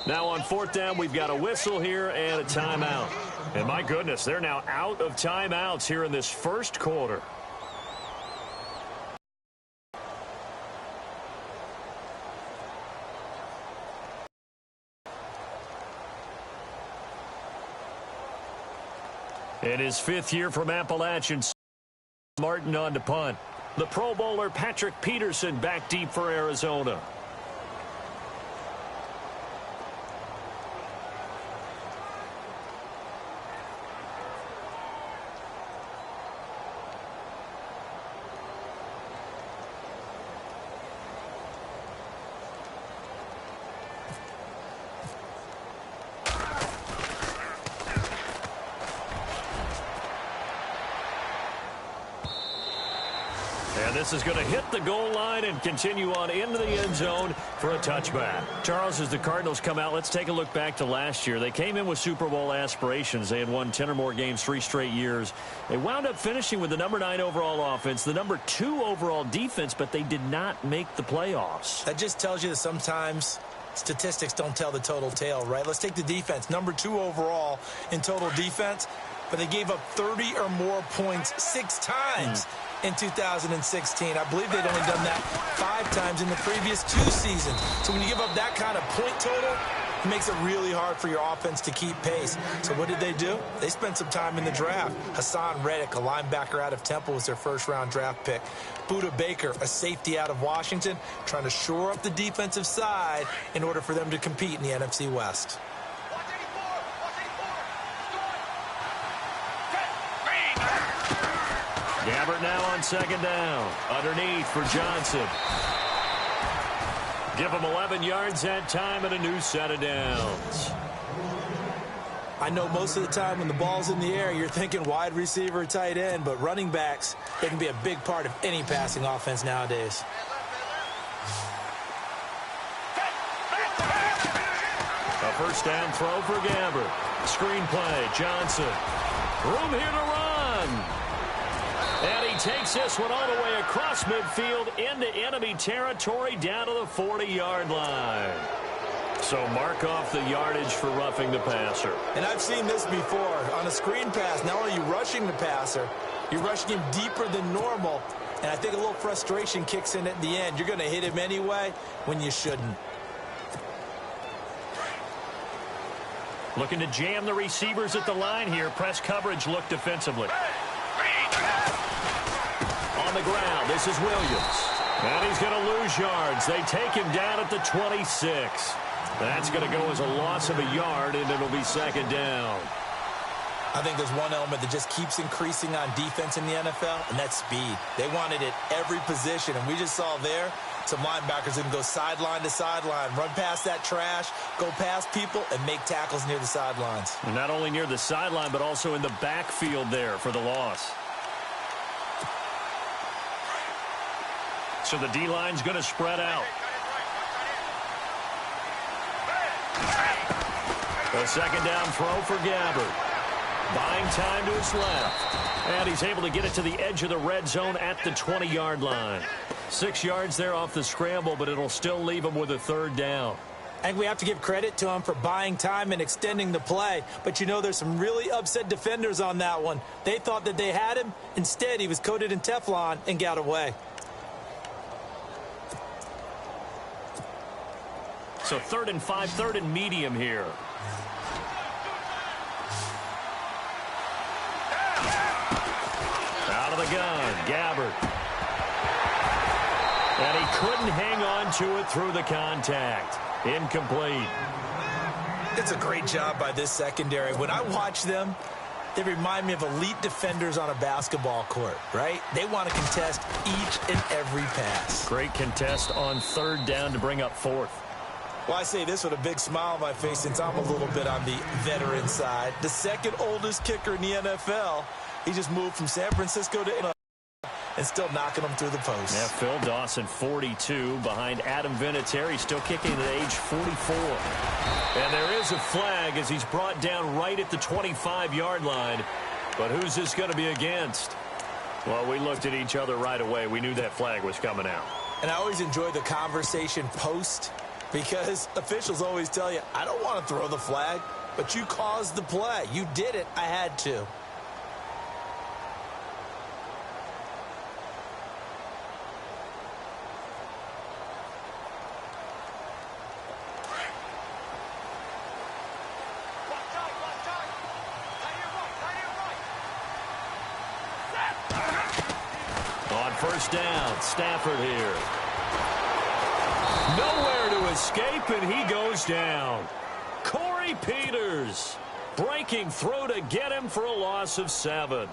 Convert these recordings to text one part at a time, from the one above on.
Now on fourth down, we've got a whistle here and a timeout. And my goodness, they're now out of timeouts here in this first quarter. In his fifth year from Appalachian, Martin on to punt. The Pro Bowler Patrick Peterson back deep for Arizona. And this is going to hit the goal line and continue on into the end zone for a touchback. Charles, as the Cardinals come out, let's take a look back to last year. They came in with Super Bowl aspirations. They had won 10 or more games 3 straight years. They wound up finishing with the number 9 overall offense, the number 2 overall defense, but they did not make the playoffs. That just tells you that sometimes statistics don't tell the total tale, right? Let's take the defense. Number 2 overall in total defense, but they gave up 30 or more points 6 times. In 2016. I believe they'd only done that 5 times in the previous 2 seasons. So when you give up that kind of point total, it makes it really hard for your offense to keep pace. So what did they do? They spent some time in the draft. Hassan Reddick, a linebacker out of Temple, was their first-round draft pick. Buda Baker, a safety out of Washington, trying to shore up the defensive side in order for them to compete in the NFC West. Gabbert now on second down. Underneath for Johnson. Give him 11 yards that time and a new set of downs. I know most of the time when the ball's in the air, you're thinking wide receiver, tight end, but running backs, they can be a big part of any passing offense nowadays. A first down throw for Gabbert. Screen play, Johnson. Room here to run. And he takes this one all the way across midfield into enemy territory down to the 40-yard line. So mark off the yardage for roughing the passer. And I've seen this before. On a screen pass, not only are you rushing the passer, you're rushing him deeper than normal. And I think a little frustration kicks in at the end. You're going to hit him anyway when you shouldn't. Looking to jam the receivers at the line here. Press coverage look defensively. On the ground, this is Williams. And he's going to lose yards. They take him down at the 26. That's going to go as a loss of a yard, and it'll be second down. I think there's one element that just keeps increasing on defense in the NFL, and that's speed. They want it at every position, and we just saw there some linebackers that can go sideline to sideline, run past that trash, go past people, and make tackles near the sidelines. And not only near the sideline, but also in the backfield there for the loss. So the D-line's going to spread out. A second down throw for Gabbert. Buying time to his left. And he's able to get it to the edge of the red zone at the 20-yard line. 6 yards there off the scramble, but it'll still leave him with a third down. I think we have to give credit to him for buying time and extending the play. But, you know, there's some really upset defenders on that one. They thought that they had him. Instead, he was coated in Teflon and got away. So 3rd and 5, 3rd and medium here. Out of the gun, Gabbert. And he couldn't hang on to it through the contact. Incomplete. It's a great job by this secondary. When I watch them, they remind me of elite defenders on a basketball court, right? They want to contest each and every pass. Great contest on 3rd down to bring up 4th. Well, I say this with a big smile on my face since I'm a little bit on the veteran side. The second oldest kicker in the NFL. He just moved from San Francisco to and still knocking them through the post. Yeah, Phil Dawson, 42, behind Adam Vinatieri, still kicking at age 44. And there is a flag as he's brought down right at the 25-yard line. But who's this going to be against? Well, we looked at each other right away. We knew that flag was coming out. And I always enjoy the conversation post Because officials always tell you, I don't want to throw the flag, but you caused the play. You did it. I had to. On first down, Stafford here. Nowhere to escape, and he goes down. Corey Peters breaking through to get him for a loss of 7.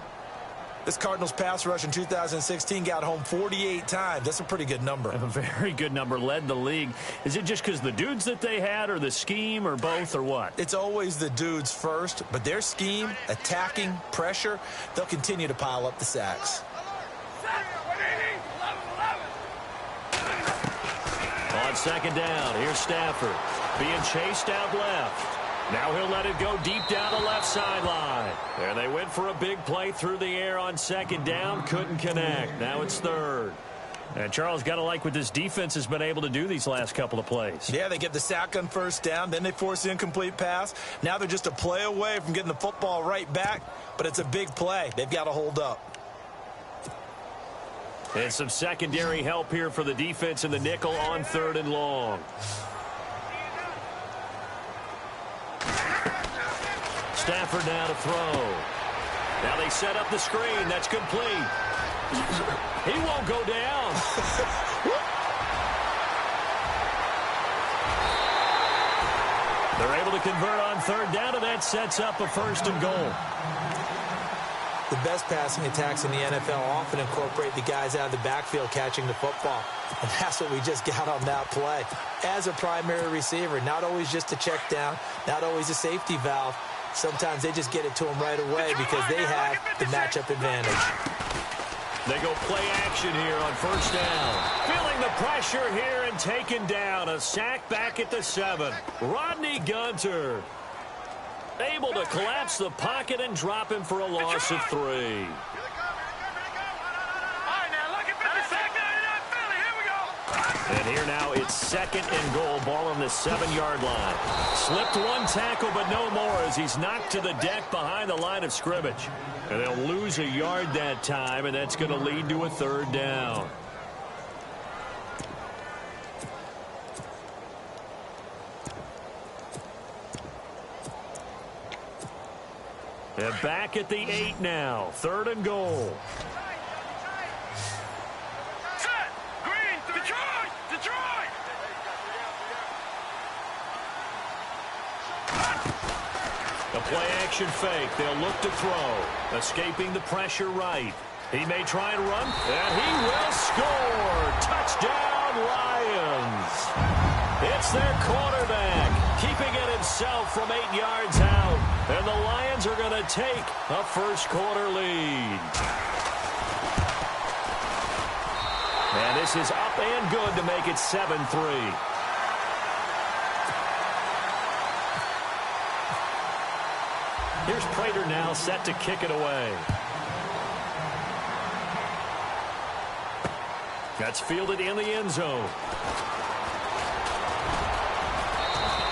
This Cardinals pass rush in 2016 got home 48 times. That's a pretty good number. A very good number, led the league. Is it just because the dudes that they had, or the scheme, or both, or what? It's always the dudes first, but their scheme, attacking, pressure, they'll continue to pile up the sacks. On second down, here's Stafford being chased out left. Now he'll let it go deep down the left sideline. There they went for a big play through the air on second down. Couldn't connect. Now it's third. And Charles, got to like what this defense has been able to do these last couple of plays. Yeah, they get the sack on first down. Then they force the incomplete pass. Now they're just a play away from getting the football right back. But it's a big play. They've got to hold up. And some secondary help here for the defense in the nickel on third and long. Stafford now to throw. Now they set up the screen. That's complete. He won't go down. They're able to convert on third down, and that sets up a first and goal. The best passing attacks in the NFL often incorporate the guys out of the backfield catching the football. And that's what we just got on that play. As a primary receiver, not always just a check down, not always a safety valve. Sometimes they just get it to them right away because they have the matchup advantage. They go play action here on first down. Feeling the pressure here and taken down. A sack back at the 7. Rodney Gunter able to collapse the pocket and drop him for a loss of 3. And here now it's second and goal. Ball on the 7-yard line. Slipped one tackle, but no more as he's knocked to the deck behind the line of scrimmage. And they'll lose a yard that time, and that's going to lead to a third down. They're back at the 8 now. Third and goal. A play-action fake. They'll look to throw. Escaping the pressure right. He may try and run, and he will score. Touchdown, Lions. It's their quarterback, keeping it himself from 8 yards out. And the Lions are going to take a first-quarter lead. And this is up and good to make it 7-3. Here's Prater now set to kick it away. That's fielded in the end zone.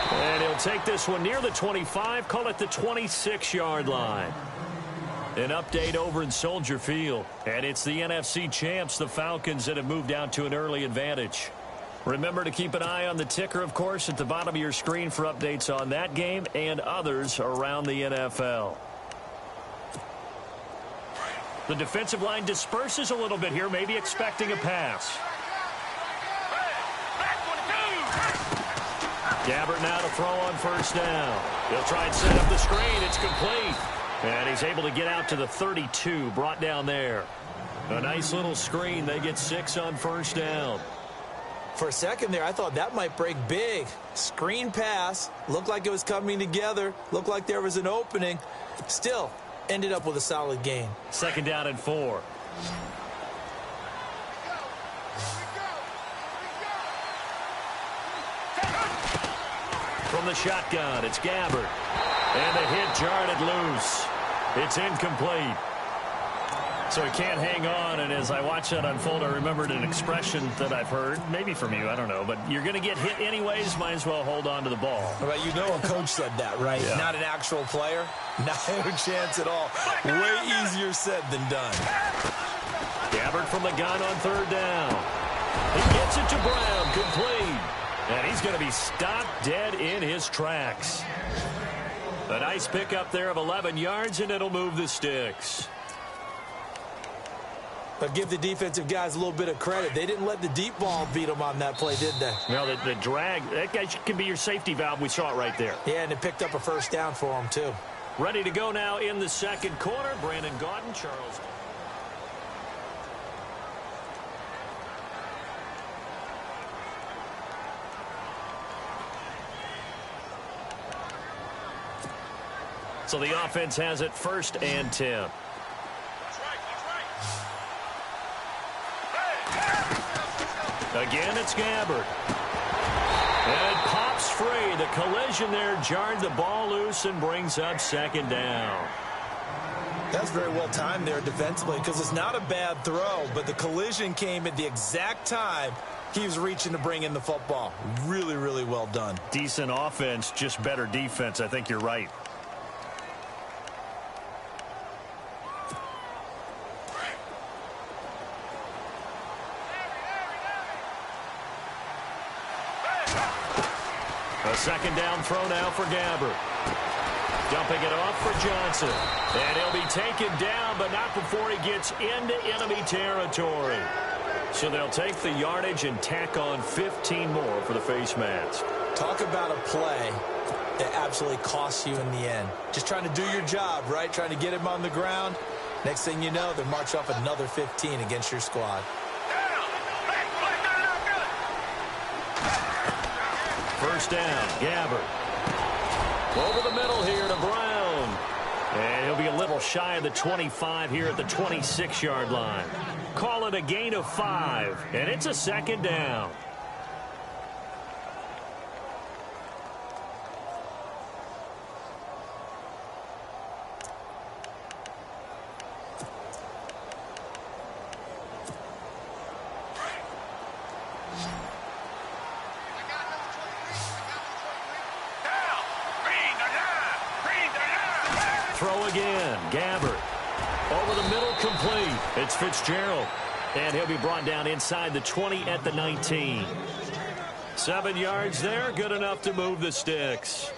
And he'll take this one near the 25, call it the 26-yard line. An update over in Soldier Field. And it's the NFC champs, the Falcons, that have moved out to an early advantage. Remember to keep an eye on the ticker, of course, at the bottom of your screen for updates on that game and others around the NFL. The defensive line disperses a little bit here, maybe expecting a pass. Gabbert now to throw on first down. He'll try and set up the screen. It's complete. And he's able to get out to the 32, brought down there. A nice little screen. They get 6 on first down. For a second there, I thought that might break big. Screen pass. Looked like it was coming together. Looked like there was an opening. Still, ended up with a solid gain. Second down and 4. From the shotgun, it's Gabbert. And the hit jarred it loose. It's incomplete. So he can't hang on, and as I watch that unfold, I remembered an expression that I've heard, maybe from you, I don't know, but you're going to get hit anyways, might as well hold on to the ball. Right, you know a coach said that, right? Yeah. Not an actual player. Not a chance at all. Way easier said than done. Gabbard from the gun on third down. He gets it to Brown, complete. And he's going to be stopped dead in his tracks. A nice pickup there of 11 yards, and it'll move the sticks. But give the defensive guys a little bit of credit. They didn't let the deep ball beat them on that play, did they? Well, the drag, that guy can be your safety valve. We saw it right there. Yeah, and it picked up a first down for them, too. Ready to go now in the second quarter. Brandon Gaudin, Charles. So the offense has it 1st and 10. Again, it's Gabbard. And it pops free. The collision there jarred the ball loose and brings up 2nd down. That's very well timed there defensively because it's not a bad throw, but the collision came at the exact time he was reaching to bring in the football. Really, really well done. Decent offense, just better defense. I think you're right. A 2nd down throw now for Gabbard. Dumping it off for Johnson. And he'll be taken down, but not before he gets into enemy territory. So they'll take the yardage and tack on 15 more for the face mask. Talk about a play that absolutely costs you in the end. Just trying to do your job, right? Trying to get him on the ground. Next thing you know, they march off another 15 against your squad. First down, Gabbard. Over the middle here to Brown. And he'll be a little shy of the 25 here at the 26-yard line. Call it a gain of 5, and it's a 2nd down. Throw again, Gabbard. Over the middle, complete. It's Fitzgerald. And he'll be brought down inside the 20 at the 19. 7 yards there, good enough to move the sticks.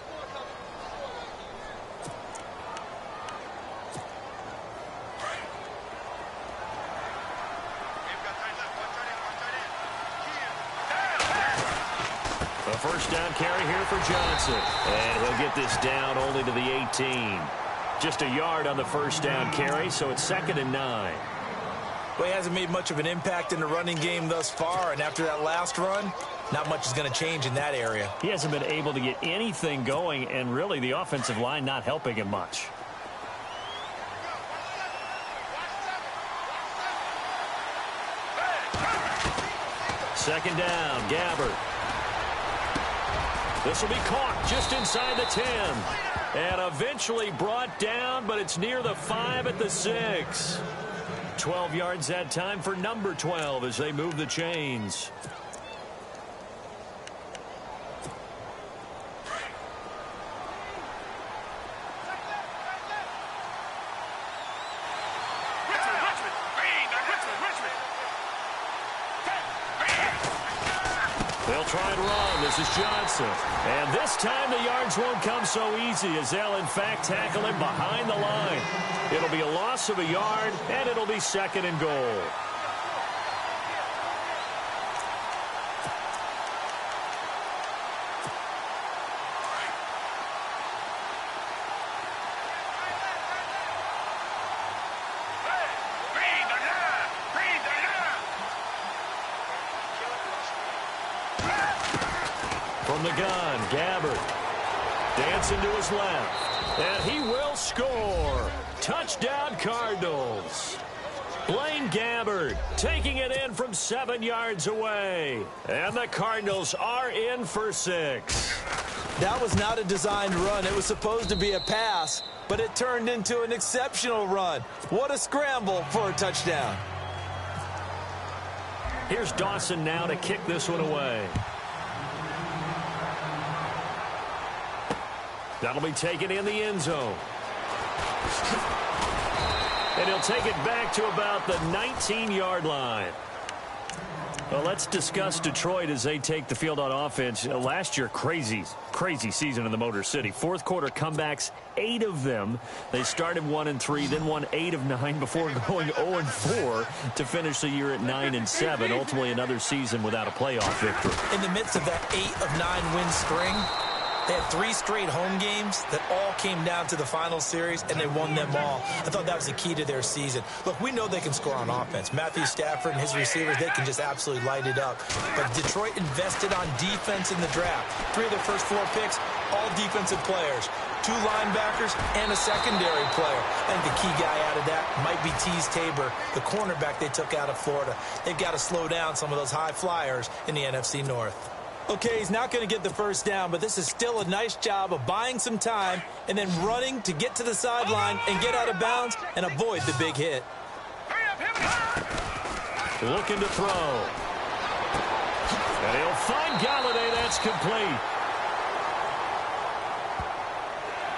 A first down carry here for Johnson. And he'll get this down only to the 18. Just a yard on the first down carry, so it's 2nd and 9. Well, he hasn't made much of an impact in the running game thus far, and after that last run, not much is going to change in that area. He hasn't been able to get anything going, and really the offensive line not helping him much. Second down, Gabbard. This will be caught just inside the 10. And eventually brought down, but it's near the 5 at the 6. 12 yards that time for number 12 as they move the chains. They'll try and run. This is Johnson. And this time the yards won't come so easy as they'll, in fact, tackle him behind the line. It'll be a loss of a yard, and it'll be 2nd and goal. From the gun, Gabbard. Dancing to his left. And he will score. Touchdown, Cardinals. Blaine Gabbard taking it in from 7 yards away. And the Cardinals are in for 6. That was not a designed run. It was supposed to be a pass, but it turned into an exceptional run. What a scramble for a touchdown. Here's Dawson now to kick this one away. That'll be taken in the end zone. And he'll take it back to about the 19-yard line. Well, let's discuss Detroit as they take the field on offense. Last year, crazy season in the Motor City. Fourth quarter comebacks, 8 of them. They started 1-3, then won 8 of 9 before going 0-4 to finish the year at 9-7. Ultimately, another season without a playoff victory. In the midst of that 8 of 9 win string, they had 3 straight home games that all came down to the final series, and they won them all. I thought that was the key to their season. Look, we know they can score on offense. Matthew Stafford and his receivers, they can just absolutely light it up. But Detroit invested on defense in the draft. 3 of their first 4 picks, all defensive players. 2 linebackers and a secondary player. I think the key guy out of that might be Teez Tabor, the cornerback they took out of Florida. They've got to slow down some of those high flyers in the NFC North. Okay, he's not going to get the first down, but this is still a nice job of buying some time and then running to get to the sideline and get out of bounds and avoid the big hit. Looking to throw. And he'll find Galladay. That's complete.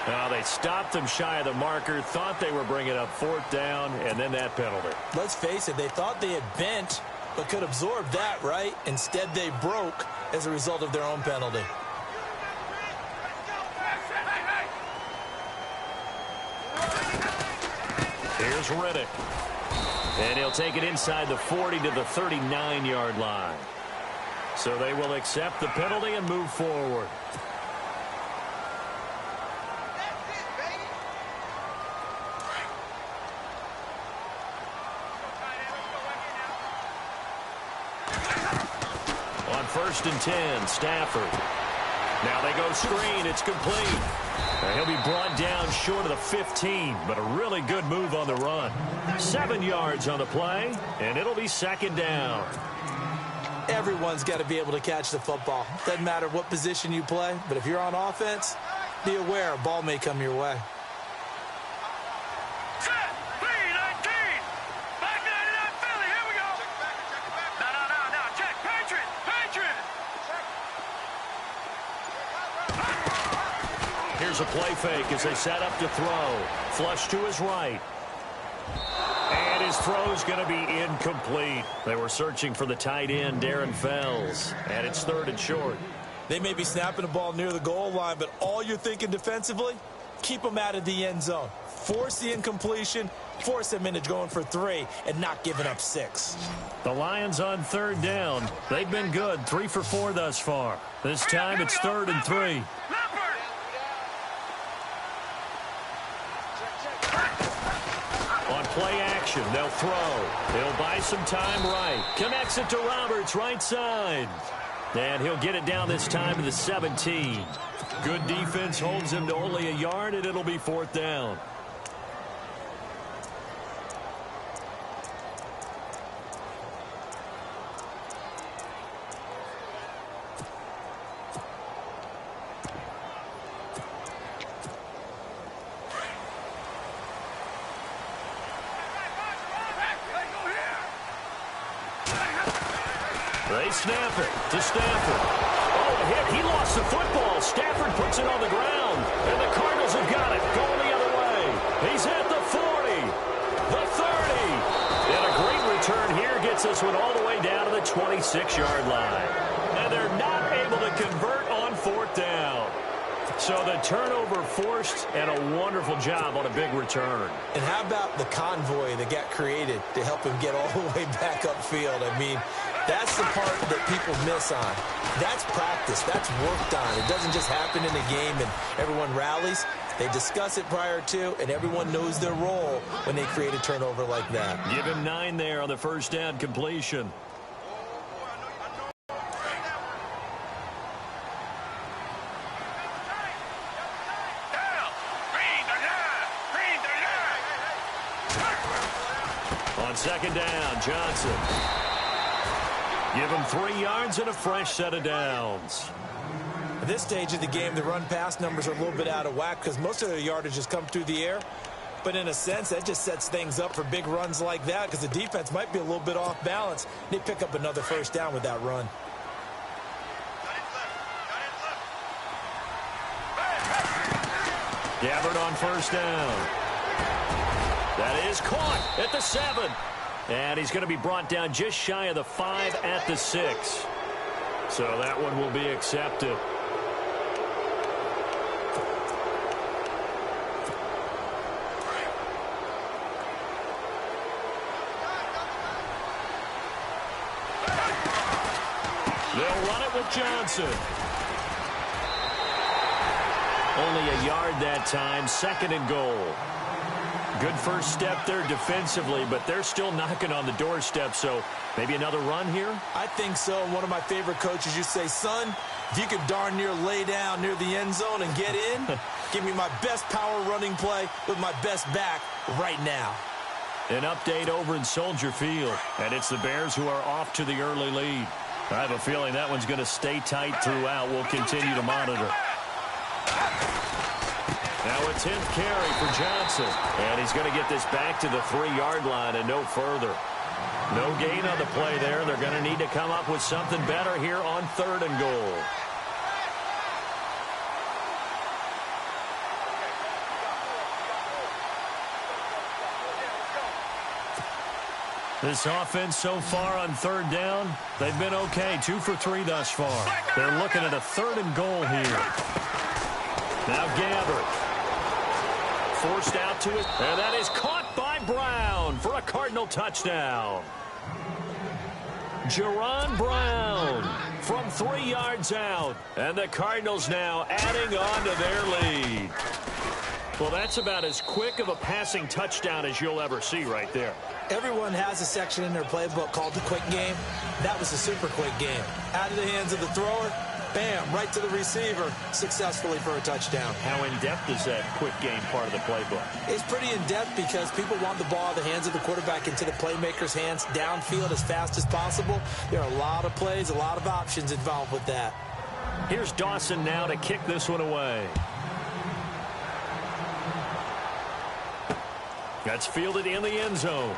Now they stopped him shy of the marker, thought they were bringing up 4th down, and then that penalty. Let's face it, they thought they had bent but could absorb that, right? Instead, they broke as a result of their own penalty. Here's Riddick. And he'll take it inside the 40 to the 39-yard line. So they will accept the penalty and move forward. On 1st and 10, Stafford. Now they go screen. It's complete. Now he'll be brought down short of the 15, but a really good move on the run. 7 yards on the play, and it'll be 2nd down. Everyone's got to be able to catch the football. Doesn't matter what position you play, but if you're on offense, be aware a ball may come your way. Here's a play fake as they set up to throw. Flush to his right. And his throw's going to be incomplete. They were searching for the tight end, Darren Fells. And it's 3rd and short. They may be snapping the ball near the goal line, but all you're thinking defensively, keep them out of the end zone. Force the incompletion, force them into going for 3, and not giving up 6. The Lions on 3rd down. They've been good, 3 for 4 thus far. This time it's 3rd and 3. On play action, they'll throw. He'll buy some time right. Connects it to Roberts, right side. And he'll get it down this time to the 17. Good defense holds him to only a yard, and it'll be 4th down. They snap it to Stafford. Oh, a hit. He lost the football. Stafford puts it on the ground. And the Cardinals have got it. Going the other way. He's at the 40. The 30. And a great return here gets this one all the way down to the 26-yard line. And they're not able to convert on 4th down. So the turnover forced, and a wonderful job on a big return. And how about the convoy that got created to help him get all the way back upfield? I mean, that's the part that people miss on. That's practice. That's worked on. It doesn't just happen in a game and everyone rallies. They discuss it prior to, and everyone knows their role when they create a turnover like that. Give him 9 there on the 1st down completion. On 2nd down, Johnson. Give him 3 yards and a fresh set of downs. this stage of the game, the run-pass numbers are a little bit out of whack because most of their yardage has come through the air. But in a sense, that just sets things up for big runs like that because the defense might be a little bit off balance. They pick up another first down with that run. Gabbard on first down. That is caught at the 7. And he's going to be brought down just shy of the 5 at the 6. So that one will be accepted. They'll run it with Johnson. Only a yard that time, 2nd and goal. Good first step there defensively, but they're still knocking on the doorstep, so maybe another run here? I think so. One of my favorite coaches used to say, son, if you could darn near lay down near the end zone and get in, give me my best power running play with my best back right now. An update over in Soldier Field, and it's the Bears who are off to the early lead. I have a feeling that one's going to stay tight throughout. We'll continue to monitor. Now a 10th carry for Johnson. And he's going to get this back to the 3-yard line and no further. No gain on the play there. They're going to need to come up with something better here on 3rd and goal. This offense so far on 3rd down, they've been okay. 2 for 3 thus far. They're looking at a 3rd and goal here. Now Gabbard. Forced out to it, and that is caught by Brown for a Cardinal touchdown. Jerron Brown from 3 yards out, and the Cardinals now adding on to their lead. Well, that's about as quick of a passing touchdown as you'll ever see right there. Everyone has a section in their playbook called the quick game. That was a super quick game. Out of the hands of the thrower, bam, right to the receiver, successfully for a touchdown. How in-depth is that quick game part of the playbook? It's pretty in-depth because people want the ball out of the hands of the quarterback into the playmaker's hands downfield as fast as possible. There are a lot of plays, a lot of options involved with that. Here's Dawson now to kick this one away. That's fielded in the end zone.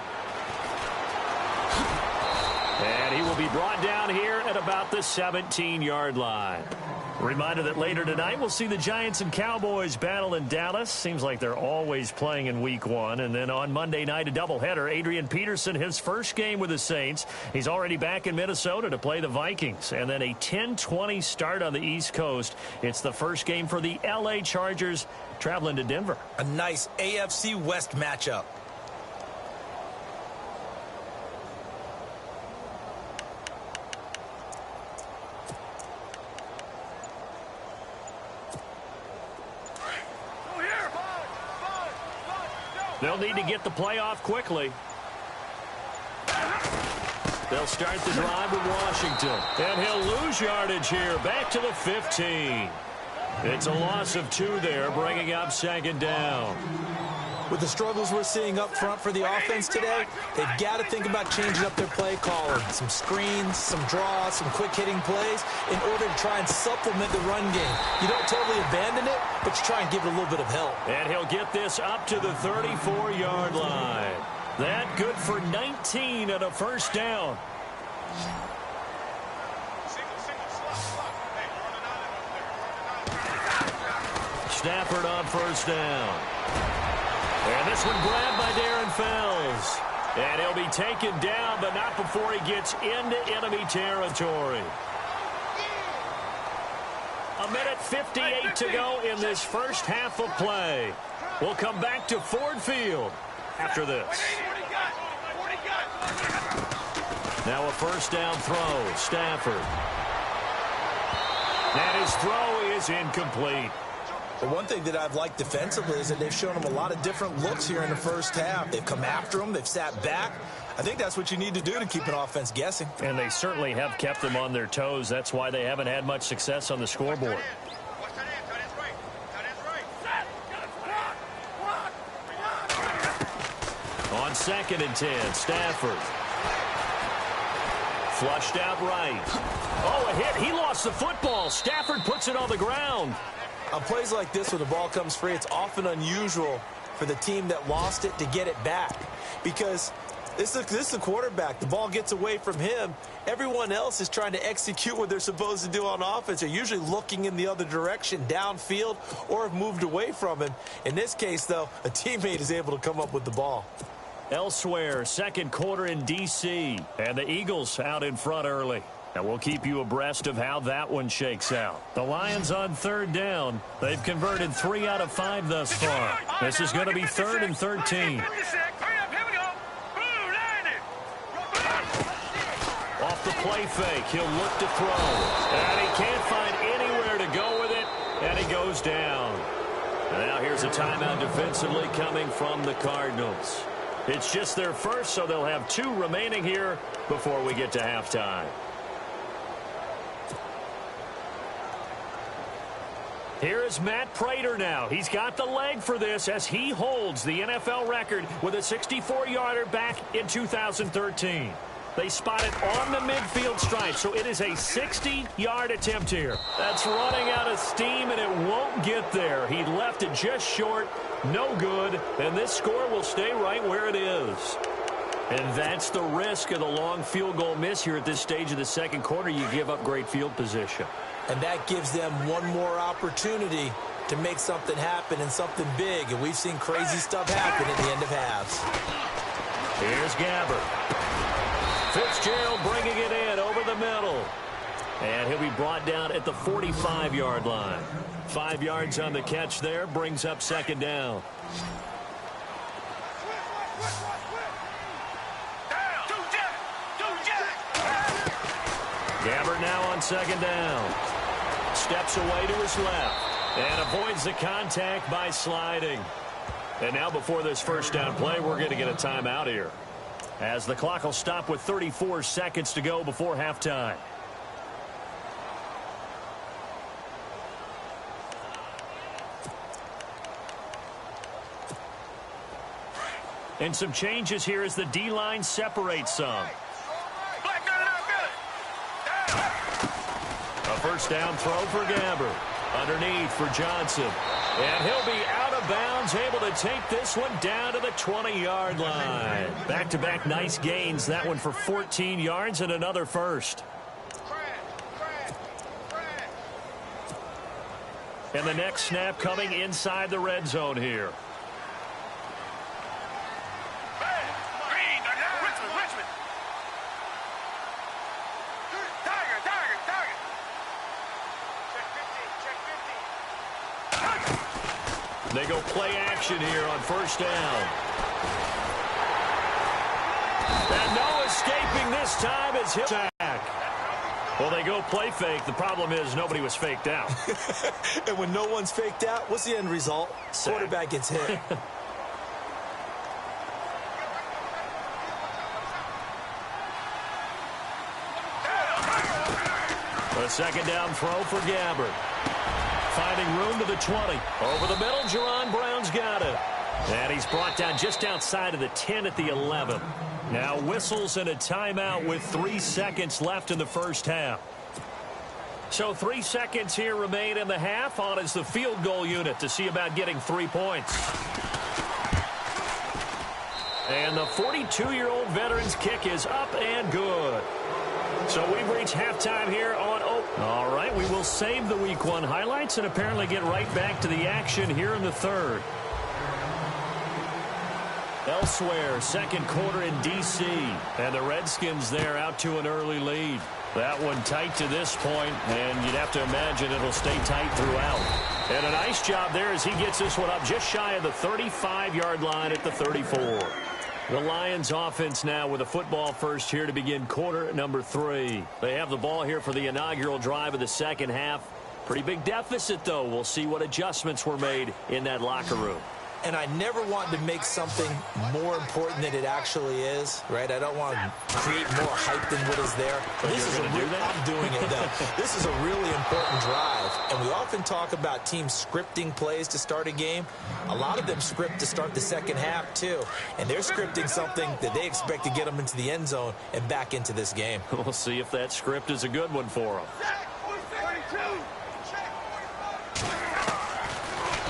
And he will be brought down here at about the 17-yard line. Reminder that later tonight we'll see the Giants and Cowboys battle in Dallas. Seems like they're always playing in week 1. And then on Monday night, a doubleheader. Adrian Peterson, his first game with the Saints. He's already back in Minnesota to play the Vikings. And then a 10-20 start on the East Coast. It's the first game for the L.A. Chargers traveling to Denver. A nice AFC West matchup. They'll need to get the play off quickly. They'll start the drive with Washington. And he'll lose yardage here. Back to the 15. It's a loss of 2 there, bringing up 2nd down. With the struggles we're seeing up front for the offense today, they've got to think about changing up their play calling. Some screens, some draws, some quick-hitting plays in order to try and supplement the run game. You don't totally abandon it, but you try and give it a little bit of help. And he'll get this up to the 34-yard line. That good for 19 and a first down. Stafford on first down. And this one grabbed by Darren Fells. And he'll be taken down, but not before he gets into enemy territory. 1:58 to go in this first half of play. We'll come back to Ford Field after this. Now a first down throw. Stafford. And his throw is incomplete. But one thing that I've liked defensively is that they've shown them a lot of different looks here in the first half. They've come after them. They've sat back. I think that's what you need to do to keep an offense guessing. And they certainly have kept them on their toes. That's why they haven't had much success on the scoreboard. On 2nd and 10, Stafford. Flushed out right. Oh, a hit. He lost the football. Stafford puts it on the ground. On plays like this where the ball comes free, it's often unusual for the team that lost it to get it back. Because this is a quarterback. The ball gets away from him. Everyone else is trying to execute what they're supposed to do on offense. They're usually looking in the other direction, downfield, or have moved away from him. In this case, though, a teammate is able to come up with the ball. Elsewhere, second quarter in D.C., and the Eagles out in front early. And we'll keep you abreast of how that one shakes out. The Lions on third down. They've converted 3 out of 5 thus far. This is going to be 3rd and 13. Off the play fake, he'll look to throw. And he can't find anywhere to go with it, and he goes down. And now here's a timeout defensively coming from the Cardinals. It's just their first, so they'll have 2 remaining here before we get to halftime. Here is Matt Prater now. He's got the leg for this as he holds the NFL record with a 64-yarder back in 2013. They spot it on the midfield stripe, so it is a 60-yard attempt here. That's running out of steam, and it won't get there. He left it just short, no good, and this score will stay right where it is. And that's the risk of the long field goal miss here at this stage of the second quarter. You give up great field position. And that gives them one more opportunity to make something happen and something big. And we've seen crazy stuff happen at the end of halves. Here's Gabbert. Fitzgerald bringing it in over the middle. And he'll be brought down at the 45-yard line. 5 yards on the catch there, brings up second down. Gabbert now on second down. Steps away to his left and avoids the contact by sliding. And now before this first down play, we're going to get a timeout here, as the clock will stop with 34 seconds to go before halftime. And some changes here as the D-line separates some. A first down throw for Gabbert. Underneath for Johnson. And he'll be out of bounds, able to take this one down to the 20-yard line. Back-to-back nice gains. That one for 14 yards and another first. And the next snap coming inside the red zone here. They go play action here on first down. And no escaping this time as he'll sack. Well, they go play fake. The problem is nobody was faked out. And when no one's faked out, what's the end result? Sack. Quarterback gets hit. A second down throw for Gabbert. Finding room to the 20. Over the middle, Jerron Brown's got it. And he's brought down just outside of the 10 at the 11. Now whistles and a timeout with 3 seconds left in the first half. So 3 seconds here remain in the half. On is the field goal unit to see about getting 3 points. And the 42-year-old veteran's kick is up and good. So we've reached halftime here on All right, we will save the Week 1 highlights and apparently get right back to the action here in the third. Elsewhere, second quarter in D.C. And the Redskins there out to an early lead. That one tight to this point, and you'd have to imagine it'll stay tight throughout. And a nice job there as he gets this one up just shy of the 35-yard line at the 34. The Lions offense now with a football first here to begin quarter number 3. They have the ball here for the inaugural drive of the second half. Pretty big deficit, though. We'll see what adjustments were made in that locker room. and I never want to make something more important than it actually is, right? I don't want to create more hype than what is there. This is I'm doing it, though. This is a really important drive, and we often talk about teams scripting plays to start a game. A lot of them script to start the second half, too, and they're scripting something that they expect to get them into the end zone and back into this game. We'll see if that script is a good one for them.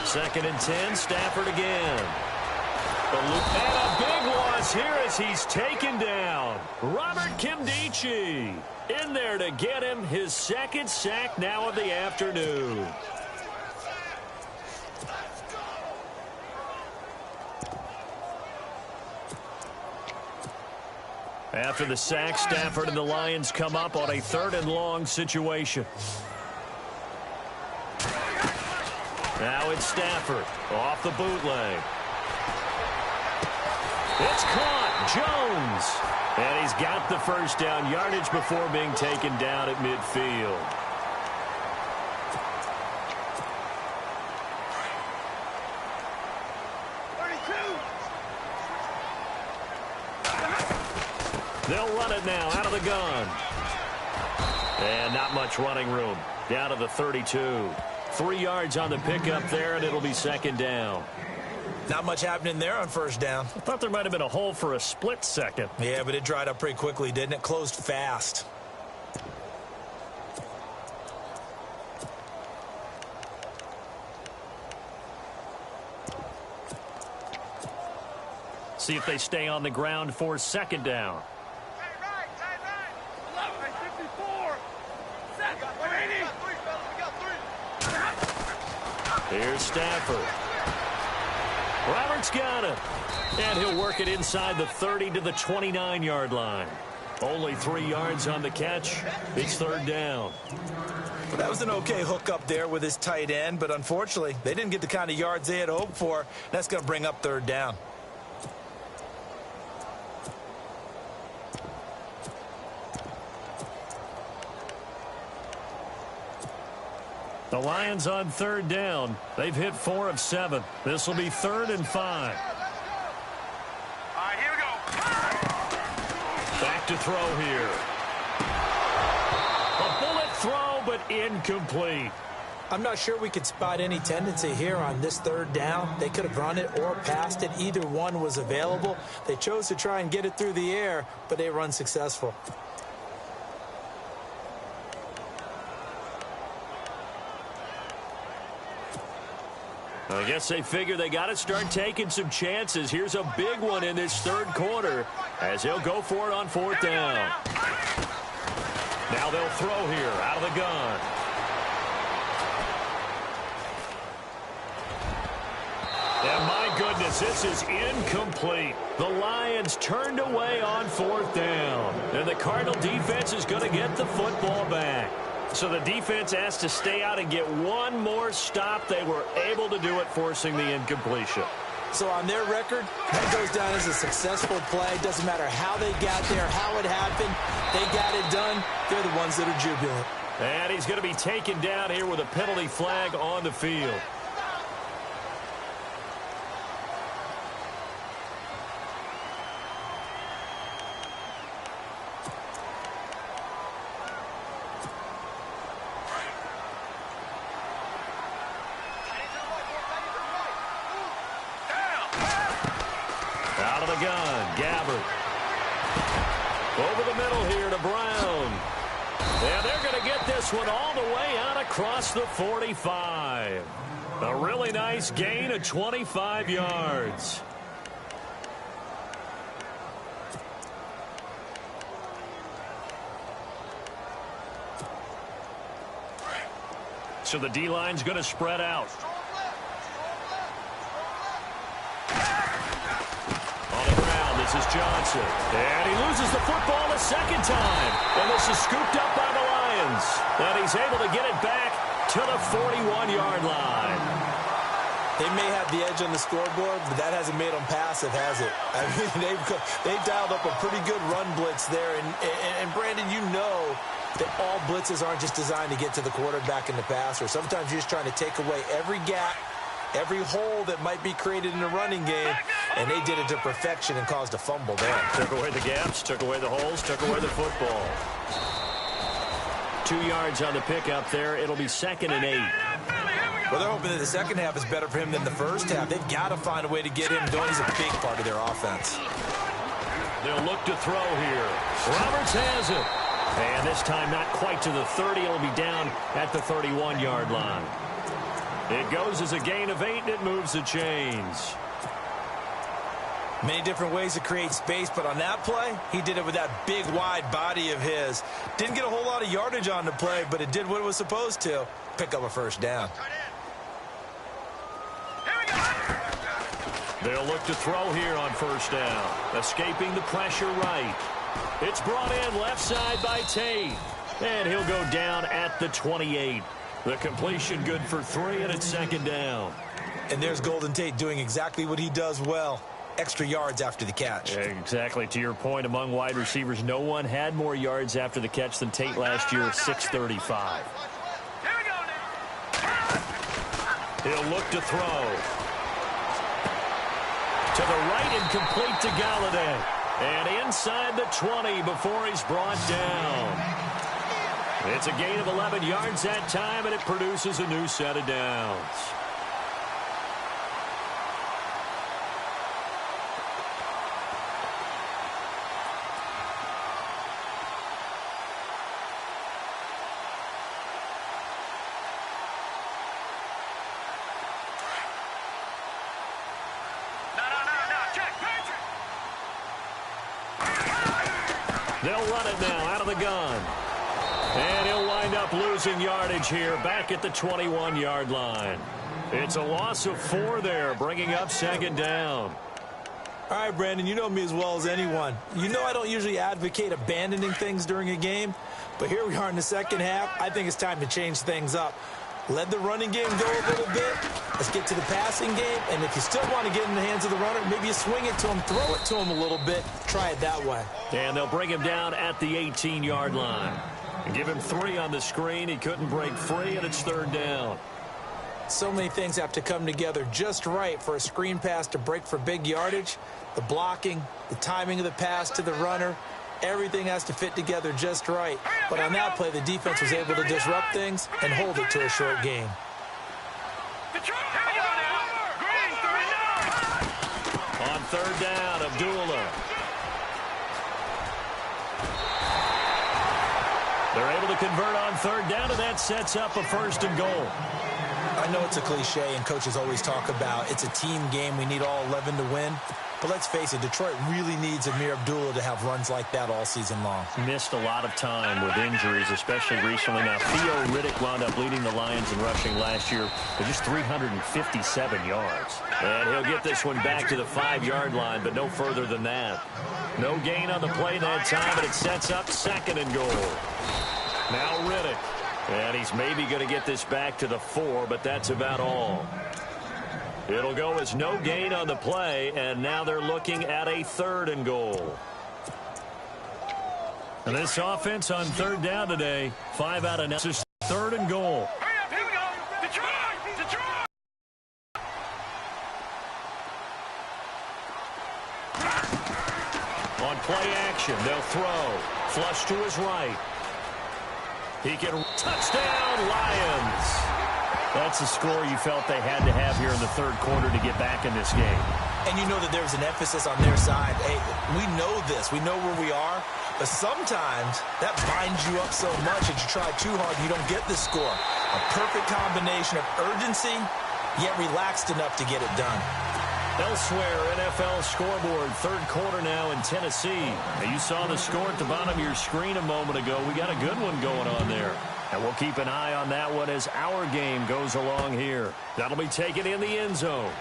2nd and 10, Stafford again. And a big loss here as he's taken down. Robert Kimdichie in there to get him his 2nd sack now of the afternoon. After the sack, Stafford and the Lions come up on a 3rd and long situation. Now it's Stafford off the bootleg. It's caught. Jones. And he's got the 1st down yardage before being taken down at midfield. They'll run it now out of the gun. And not much running room. Down to the 32. 3 yards on the pickup there, and it'll be 2nd down. Not much happening there on 1st down. I thought there might have been a hole for a split second. Yeah, but it dried up pretty quickly, didn't it? Closed fast. See if they stay on the ground for 2nd down. Here's Stafford. Roberts got him. And he'll work it inside the 30 to the 29-yard line. Only 3 yards on the catch. It's 3rd down. Well, that was an okay hook up there with his tight end, but unfortunately, they didn't get the kind of yards they had hoped for. That's going to bring up 3rd down. The Lions on 3rd down. They've hit 4 of 7. This will be 3rd and 5. All right, here we go. Back to throw here. A bullet throw, but incomplete. I'm not sure we could spot any tendency here on this 3rd down. They could have run it or passed it. Either one was available. They chose to try and get it through the air, but they run successful. I guess they figure they got to start taking some chances. Here's a big one in this 3rd quarter as he'll go for it on 4th down. Now they'll throw here out of the gun. And my goodness, this is incomplete. The Lions turned away on 4th down. And the Cardinal defense is going to get the football back. So the defense has to stay out and get one more stop. They were able to do it, forcing the incompletion. So on their record, that goes down as a successful play. Doesn't matter how they got there, how it happened. They got it done. They're the ones that are jubilant. And he's going to be taken down here with a penalty flag on the field. Over the middle here to Brown. And they're going to get this one all the way out across the 45. A really nice gain of 25 yards. So the D-line's going to spread out. This is Johnson. And he loses the football a 2nd time. And this is scooped up by the Lions. And he's able to get it back to the 41-yard line. They may have the edge on the scoreboard, but that hasn't made them passive, has it? I mean, they've dialed up a pretty good run blitz there. And Brandon, you know that all blitzes aren't just designed to get to the quarterback and the passer. Sometimes you're just trying to take away every gap every hole that might be created in the running game, and they did it to perfection and caused a fumble there. Took away the gaps, took away the holes, took away the football. 2 yards on the pickup there. It'll be 2nd and 8. Well, they're hoping that the second half is better for him than the first half. They've got to find a way to get him going. He's a big part of their offense. They'll look to throw here. Roberts has it. And this time not quite to the 30. It'll be down at the 31-yard line. It goes as a gain of 8, and it moves the chains. Many different ways to create space, but on that play, he did it with that big, wide body of his. Didn't get a whole lot of yardage on the play, but it did what it was supposed to. Pick up a first down. They'll look to throw here on first down. Escaping the pressure right. It's brought in left side by Tate. And he'll go down at the 28. The completion good for 3, and it's 2nd down. And there's Golden Tate doing exactly what he does well. Extra yards after the catch. Exactly. To your point, among wide receivers, no one had more yards after the catch than Tate last year, 635. He'll look to throw. To the right and complete to Galladay. And inside the 20 before he's brought down. It's a gain of 11 yards that time, and it produces a new set of downs. They'll run it now out of the gun. And he'll wind up losing yardage here back at the 21-yard line. It's a loss of 4 there, bringing up 2nd down. All right, Brandon, you know me as well as anyone. You know I don't usually advocate abandoning things during a game, but here we are in the second half. I think it's time to change things up. Let the running game go a little bit. Let's get to the passing game, and if you still want to get in the hands of the runner, maybe you swing it to him, throw it to him a little bit, try it that way. And they'll bring him down at the 18-yard line. And give him 3 on the screen. He couldn't break free, and it's 3rd down. So many things have to come together just right for a screen pass to break for big yardage. The blocking, the timing of the pass to the runner, everything has to fit together just right. But on that play, the defense was able to disrupt things and hold it to a short game. On 3rd down, Abdullah. They're able to convert on 3rd down, and that sets up a 1st and goal. I know it's a cliche, and coaches always talk about it's a team game. We need all 11 to win. But let's face it, Detroit really needs Amir Abdullah to have runs like that all season long. Missed a lot of time with injuries, especially recently. Now, Theo Riddick wound up leading the Lions in rushing last year with just 357 yards. And he'll get this one back to the 5-yard line, but no further than that. No gain on the play that time, but it sets up 2nd and goal. Now Riddick. And he's maybe going to get this back to the 4, but that's about all. It'll go as no gain on the play, and now they're looking at a 3rd and goal. And this offense on 3rd down today, 5 out of 9. This is 3rd and goal. Here we go. Detroit! Detroit! On play action, they'll throw. Flush to his right. He can touchdown, Lions. That's a score you felt they had to have here in the 3rd quarter to get back in this game. And you know that there's an emphasis on their side. Hey, we know this. We know where we are. But sometimes that binds you up so much that you try too hard and you don't get the score. A perfect combination of urgency, yet relaxed enough to get it done. Elsewhere, NFL scoreboard, 3rd quarter now in Tennessee. Now, you saw the score at the bottom of your screen a moment ago. We got a good one going on there. And we'll keep an eye on that one as our game goes along here. That'll be taken in the end zone.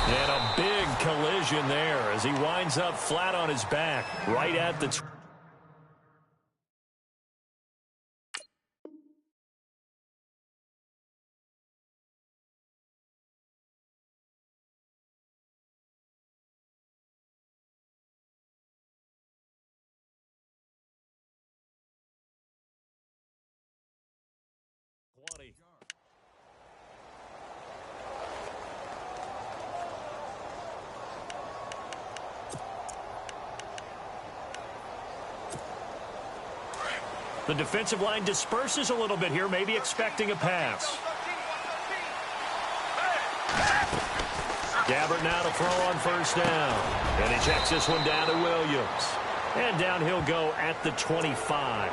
And a big collision there as he winds up flat on his back right at the The defensive line disperses a little bit here, maybe expecting a pass. Gabbert now to throw on first down. And he checks this one down to Williams. And down he'll go at the 25.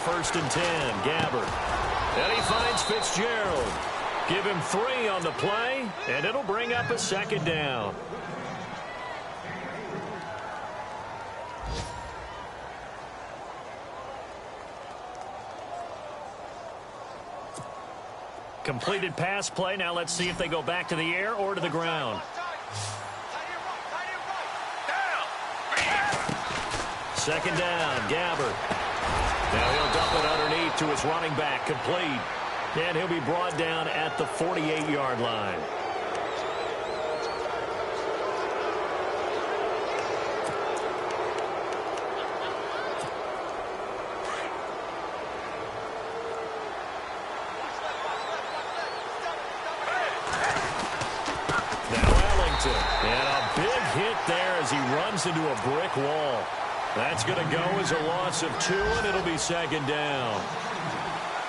First and 10, Gabbert. And he finds Fitzgerald. Give him 3 on the play, and it'll bring up a second down. Completed pass play. Now let's see if they go back to the air or to the ground. Second down, Gabbert. Now he'll dump it underneath to his running back, complete. And he'll be brought down at the 48-yard line. Now Ellington. And a big hit there as he runs into a brick wall. That's going to go as a loss of 2, and it'll be second down.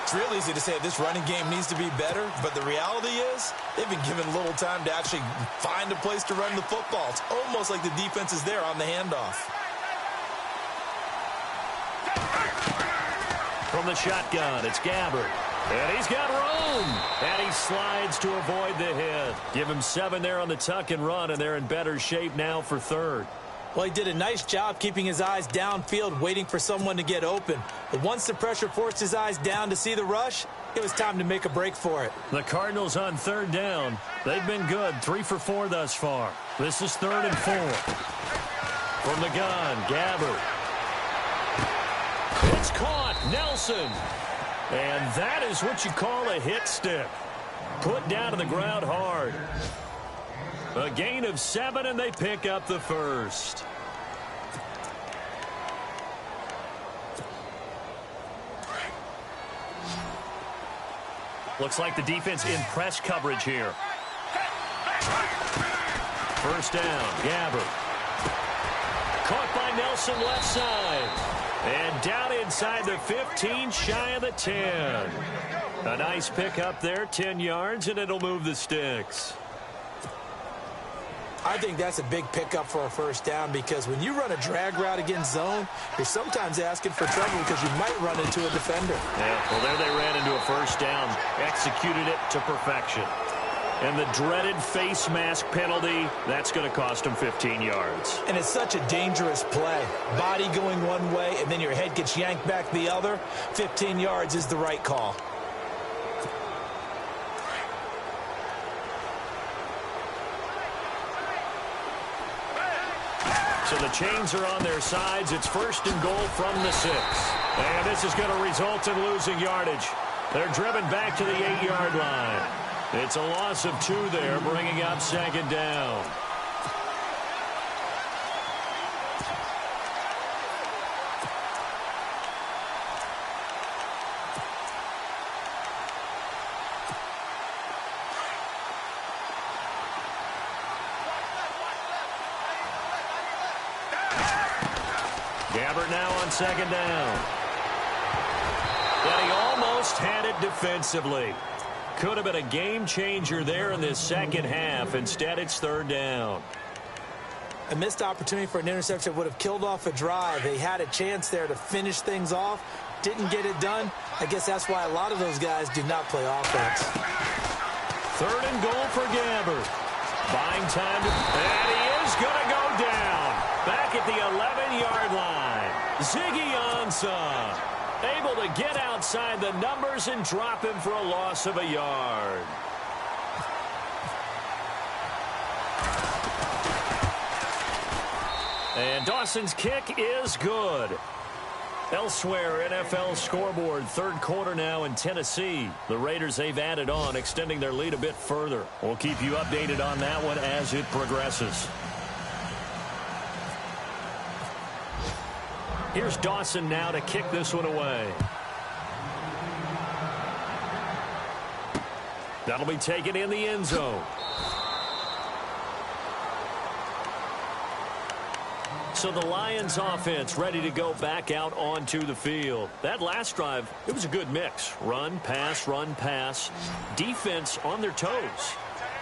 It's real easy to say this running game needs to be better, but the reality is they've been given little time to actually find a place to run the football. It's almost like the defense is there on the handoff. From the shotgun, it's Gabbert. And he's got room. And he slides to avoid the hit. Give him 7 there on the tuck and run, and they're in better shape now for third. Well, he did a nice job keeping his eyes downfield, waiting for someone to get open. But once the pressure forced his eyes down to see the rush, it was time to make a break for it. The Cardinals on third down. They've been good, 3 for 4 thus far. This is 3rd and 4. From the gun, Gabbert. It's caught, Nelson. And that is what you call a hit stick. Put down to the ground hard. A gain of 7, and they pick up the first. Looks like the defense in press coverage here. First down, Gabbert. Caught by Nelson left side. And down inside the 15, shy of the 10. A nice pick up there, 10 yards, and it'll move the sticks. I think that's a big pickup for a first down because when you run a drag route against zone, you're sometimes asking for trouble because you might run into a defender. Yeah, well, there they ran into a first down, executed it to perfection. And the dreaded face mask penalty, that's going to cost them 15 yards. And it's such a dangerous play. Body going one way, and then your head gets yanked back the other. 15 yards is the right call. So the chains are on their sides. It's 1st and goal from the 6. And this is going to result in losing yardage. They're driven back to the 8-yard line. It's a loss of 2 there, bringing up second down. Gabbert now on second down. And he almost had it defensively. Could have been a game changer there in this second half. Instead, it's 3rd down. A missed opportunity for an interception would have killed off a drive. They had a chance there to finish things off. Didn't get it done. I guess that's why a lot of those guys do not play offense. 3rd and goal for Gabbert. Buying time. And he is going to go down. Back at the 11-yard line. Ziggy Ansah able to get outside the numbers and drop him for a loss of a yard. And Dawson's kick is good. Elsewhere, NFL scoreboard, 3rd quarter now in Tennessee. The Raiders, they've added on, extending their lead a bit further. We'll keep you updated on that one as it progresses. Here's Dawson now to kick this one away. That'll be taken in the end zone. So the Lions offense ready to go back out onto the field. That last drive, it was a good mix. Run, pass, defense on their toes.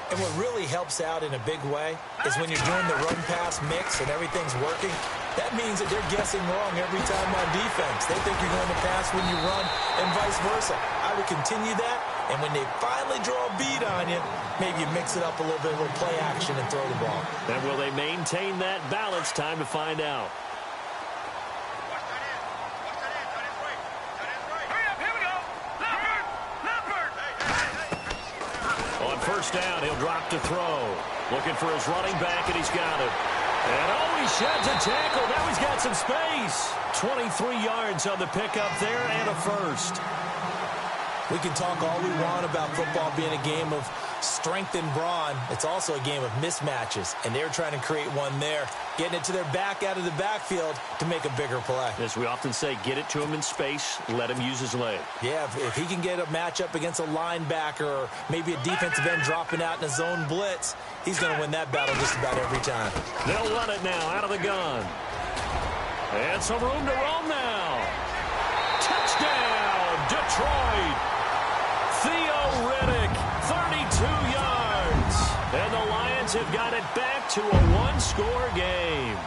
And what really helps out in a big way is when you're doing the run-pass mix and everything's working, that means that they're guessing wrong every time on defense. They think you're going to pass when you run and vice versa. I would continue that, and when they finally draw a beat on you, maybe you mix it up a little bit, a little play action and throw the ball. And will they maintain that balance? Time to find out. First down, he'll drop to throw. Looking for his running back, and he's got it. And he sheds a tackle. Now he's got some space. 23 yards on the pickup there and a first. We can talk all we want about football being a game of strength and brawn. It's also a game of mismatches, and they're trying to create one there, getting it to their back out of the backfield to make a bigger play. As we often say, get it to him in space, let him use his leg. Yeah, if he can get a matchup against a linebacker or maybe a defensive end dropping out in a zone blitz, he's going to win that battle just about every time. They'll run it now out of the gun. And some room to roam now. Touchdown, Detroit. Theo Riddick, 32 yards. And the Lions have got it back to a one-score game.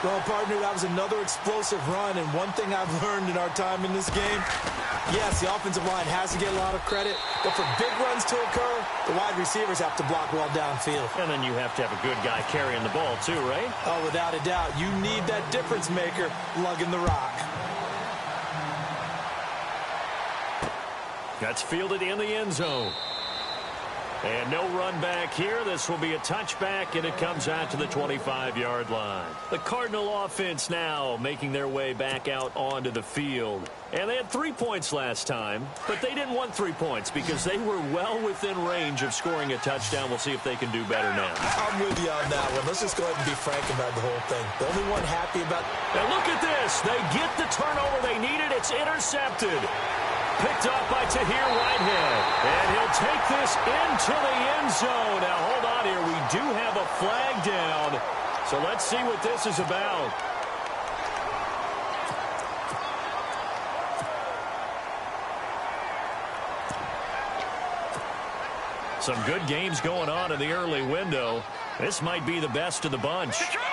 Well, partner, that was another explosive run, and one thing I've learned in our time in this game, yes, the offensive line has to get a lot of credit, but for big runs to occur, the wide receivers have to block well downfield. And then you have to have a good guy carrying the ball too, right? Oh, without a doubt. You need that difference maker lugging the rock. That's fielded in the end zone. And no run back here. This will be a touchback, and it comes out to the 25-yard line. The Cardinal offense now making their way back out onto the field. And they had 3 points last time, but they didn't want 3 points because they were well within range of scoring a touchdown. We'll see if they can do better now. I'm with you on that one. Let's just go ahead and be frank about the whole thing. The only one happy about... And look at this. They get the turnover they needed. It's intercepted. Picked up by Tahir Whitehead. And he'll take this into the end zone. Now, hold on here. We do have a flag down. So let's see what this is about. Some good games going on in the early window. This might be the best of the bunch. Detroit!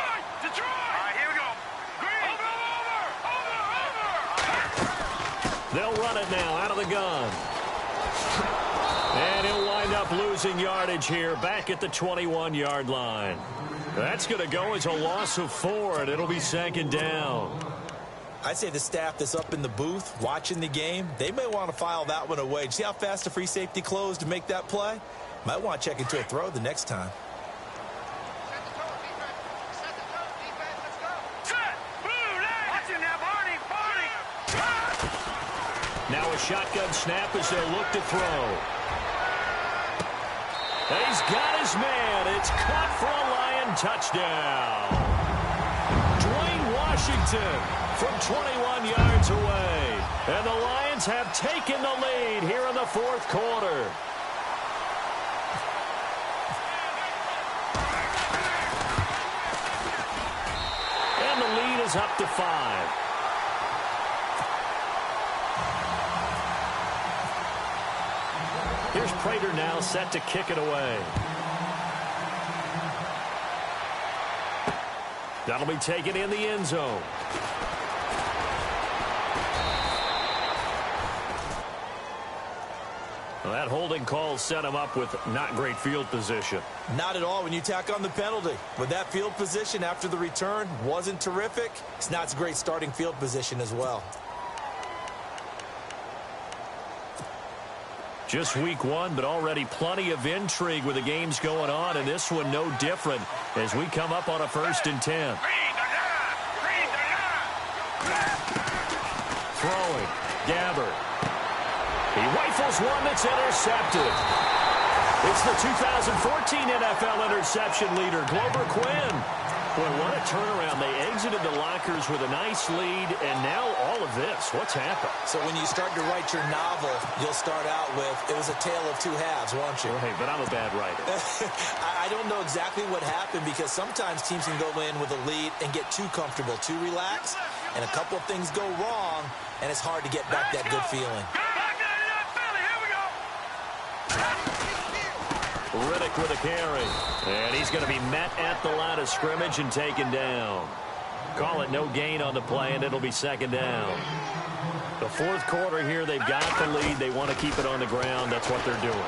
Detroit! All right, here we go. Green! Over! They'll run it now out of the gun. And he'll wind up losing yardage here back at the 21-yard line. That's going to go as a loss of 4, and it'll be second down. I'd say the staff that's up in the booth watching the game, they may want to file that one away. See how fast the free safety closed to make that play? Might want to check into a throw the next time. Now a shotgun snap as they'll look to throw. And he's got his man. It's caught for a Lion touchdown. Dwayne Washington from 21 yards away. And the Lions have taken the lead here in the fourth quarter. And the lead is up to 5. Here's Prater now set to kick it away. That'll be taken in the end zone. Well, that holding call set him up with not great field position. Not at all when you tack on the penalty. With that field position after the return wasn't terrific. It's not a great starting field position as well. Just week 1, but already plenty of intrigue with the games going on, and this one no different as we come up on a 1st and 10. Throwing. Gabbert. He rifles one that's intercepted. It's the 2014 NFL interception leader, Glover Quinn. Boy, what a turnaround. They exited the lockers with a nice lead, and now all of this. What's happened? So when you start to write your novel, you'll start out with, it was a tale of two halves, won't you? Hey, but I'm a bad writer. I don't know exactly what happened because sometimes teams can go in with a lead and get too comfortable, too relaxed, and a couple of things go wrong, and it's hard to get back that good feeling. Riddick with a carry. And he's going to be met at the line of scrimmage and taken down. Call it no gain on the play, and it'll be second down. The fourth quarter here, they've got the lead. They want to keep it on the ground. That's what they're doing.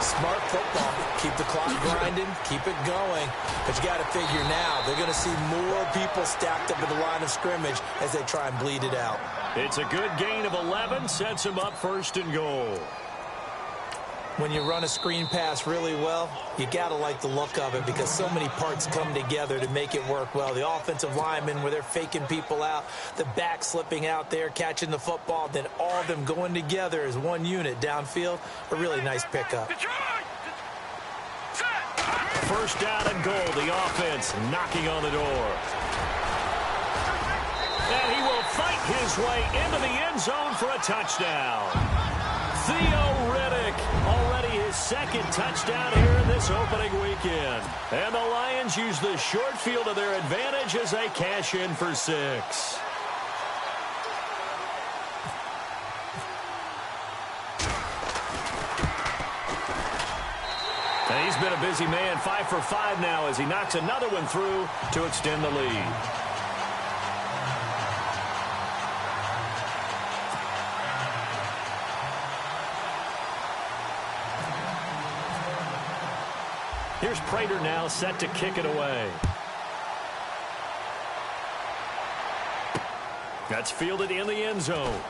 Smart football. Keep the clock grinding. Keep it going. But you got to figure now, they're going to see more people stacked up at the line of scrimmage as they try and bleed it out. It's a good gain of 11. Sets them up first and goal. When you run a screen pass really well, you got to like the look of it because so many parts come together to make it work well. The offensive linemen, where they're faking people out, the back slipping out there, catching the football, then all of them going together as one unit downfield. A really nice pickup. First down and goal. The offense knocking on the door. And he will fight his way into the end zone for a touchdown. Theo Riddick, already his second touchdown here in this opening weekend. And the Lions use the short field to their advantage as they cash in for 6. And he's been a busy man, 5 for 5 now as he knocks another one through to extend the lead. Here's Prater now set to kick it away. That's fielded in the end zone.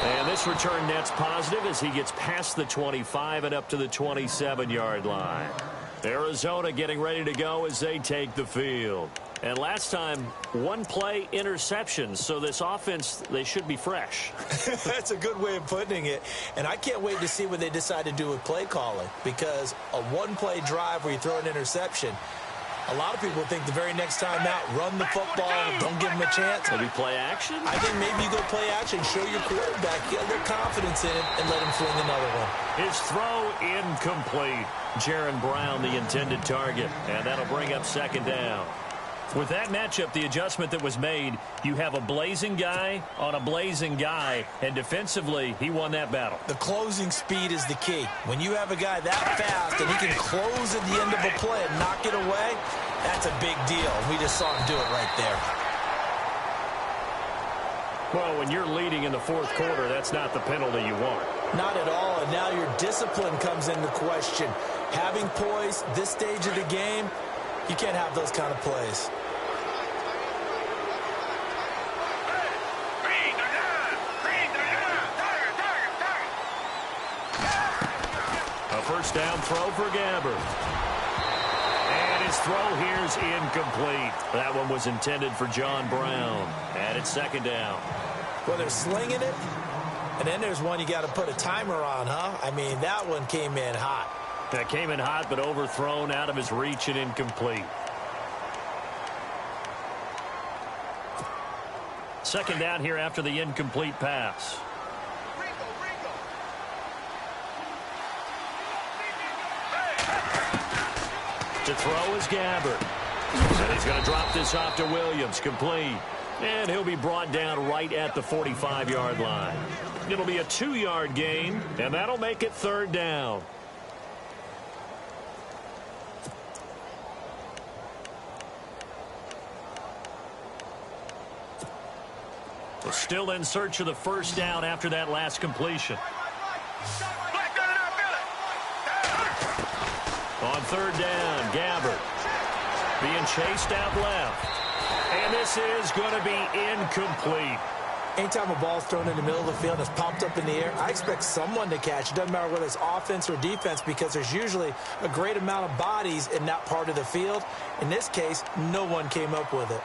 And this return net's positive as he gets past the 25 and up to the 27-yard line. Arizona getting ready to go as they take the field. And last time, one play interception. So this offense, they should be fresh. That's a good way of putting it. And I can't wait to see what they decide to do with play calling. Because a one-play drive where you throw an interception, a lot of people think the very next time out, run the football, don't give them a chance. Maybe play action? I think maybe you go play action, show your quarterback, get a little confidence in it, and let him fling another one. His throw incomplete. Jaron Brown, the intended target. And that'll bring up second down. With that matchup, the adjustment that was made, you have a blazing guy on a blazing guy, and defensively, he won that battle. The closing speed is the key. When you have a guy that fast and he can close at the end of a play and knock it away, that's a big deal. We just saw him do it right there. Well, when you're leading in the fourth quarter, that's not the penalty you want. Not at all, and now your discipline comes into question. Having poise this stage of the game, you can't have those kind of plays. A first down throw for Gabbert. And his throw here's incomplete. That one was intended for John Brown. And it's second down. Well, they're slinging it, and then there's one you got to put a timer on, huh? I mean, that one came in hot. That came in hot, but overthrown out of his reach and incomplete. Second down here after the incomplete pass. To throw is Gabbert. And he's going to drop this off to Williams. Complete. And he'll be brought down right at the 45-yard line. It'll be a 2-yard gain, and that'll make it third down. We're still in search of the first down after that last completion. On third down, Gabbert being chased out left. And this is going to be incomplete. Anytime a ball's thrown in the middle of the field and it's popped up in the air, I expect someone to catch. It doesn't matter whether it's offense or defense because there's usually a great amount of bodies in that part of the field. In this case, no one came up with it.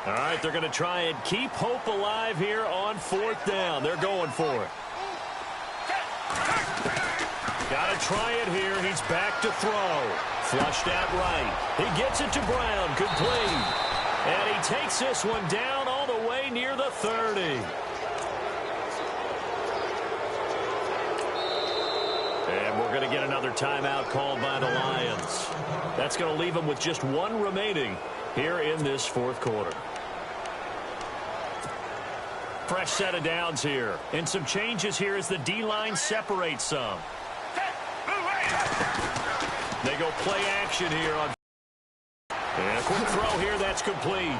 All right, they're going to try and keep hope alive here on fourth down. They're going for it. Got to try it here. He's back to throw. Flushed out right. He gets it to Brown. Complete. And he takes this one down all the way near the 30. And we're going to get another timeout called by the Lions. That's going to leave them with just one remaining here in this fourth quarter. Fresh set of downs here. And some changes here as the D-line separates some. They go play action here on. And a quick throw here, that's complete.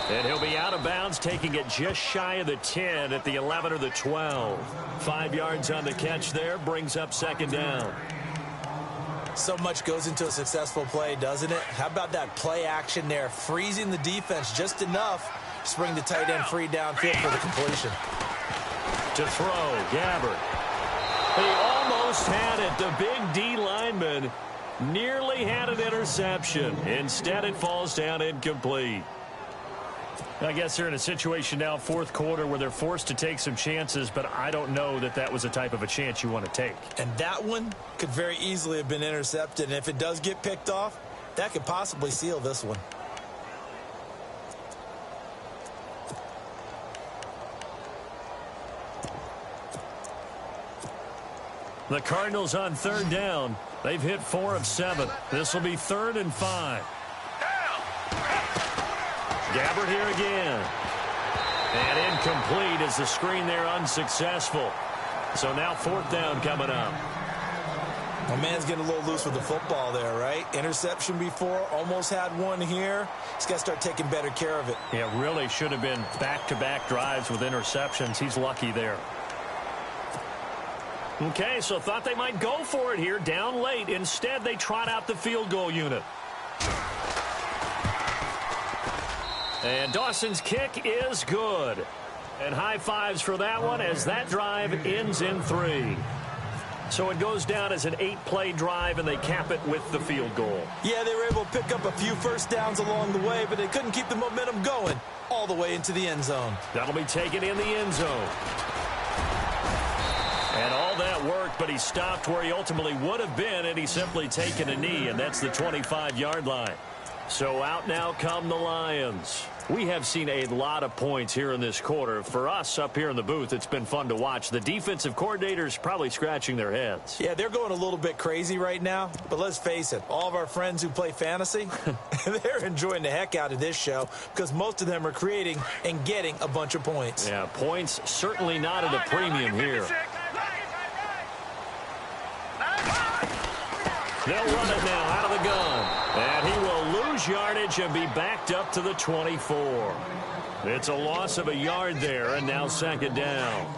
And he'll be out of bounds, taking it just shy of the 10 at the 11 or the 12. 5 yards on the catch there, brings up second down. So much goes into a successful play, doesn't it? How about that play action there, freezing the defense just enough to bring the tight end free downfield for the completion. To throw, Gabbard. He almost had it. The big D lineman nearly had an interception. Instead, it falls down incomplete. I guess they're in a situation now, fourth quarter, where they're forced to take some chances, but I don't know that that was the type of a chance you want to take. And that one could very easily have been intercepted. And if it does get picked off, that could possibly seal this one. The Cardinals on third down. They've hit 4 of 7. This will be 3rd and 5. Gabbard here again. And incomplete as the screen there unsuccessful. So now 4th down coming up. My man's getting a little loose with the football there, right? Interception before, almost had one here. He's got to start taking better care of it. Yeah, really should have been back-to-back drives with interceptions. He's lucky there. Okay, so thought they might go for it here, down late. Instead, they trot out the field goal unit. And Dawson's kick is good. And high fives for that one as that drive ends in 3. So it goes down as an 8-play drive, and they cap it with the field goal. Yeah, they were able to pick up a few first downs along the way, but they couldn't keep the momentum going all the way into the end zone. That'll be taken in the end zone. And all that worked, but he stopped where he ultimately would have been, and he's simply taken a knee, and that's the 25-yard line. So out now come the Lions. We have seen a lot of points here in this quarter. For us up here in the booth, it's been fun to watch. The defensive coordinators probably scratching their heads. Yeah, they're going a little bit crazy right now, but let's face it, all of our friends who play fantasy, they're enjoying the heck out of this show because most of them are creating and getting a bunch of points. Yeah, points certainly not at a premium here. They'll run it now out of the gun. And he will lose yardage and be backed up to the 24. It's a loss of a yard there, and now second down.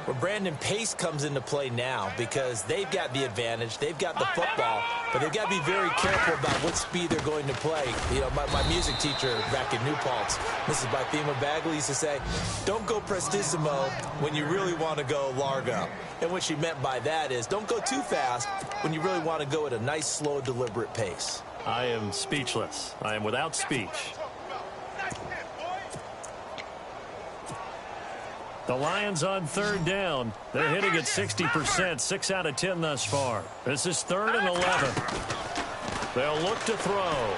Well, Brandon, pace comes into play now because they've got the advantage. They've got the football, but they've got to be very careful about what speed they're going to play. You know, my music teacher back in New Paltz, Mrs. Bythema Bagley, used to say, don't go prestissimo when you really want to go largo. And what she meant by that is don't go too fast when you really want to go at a nice, slow, deliberate pace. I am speechless. I am without speech. The Lions on third down. They're hitting at 60%, 6 out of 10 thus far. This is 3rd and 11. They'll look to throw.